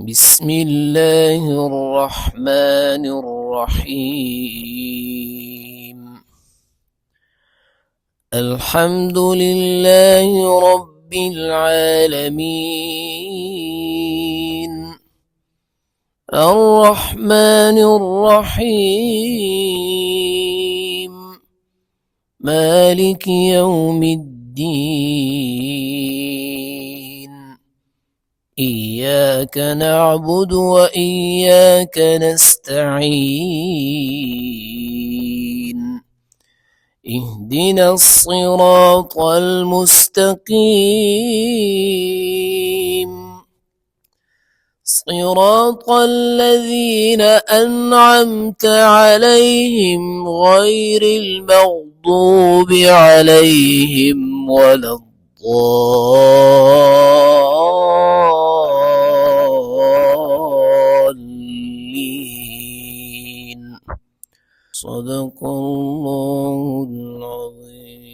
بسم الله الرحمن الرحيم. الحمد لله رب العالمين، الرحمن الرحيم، مالك يوم الدين. إياك نعبد وإياك نستعين. اهدنا الصراط المستقيم، صراط الذين أنعمت عليهم غير المغضوب عليهم ولا الضالين. صدق الله العظيم.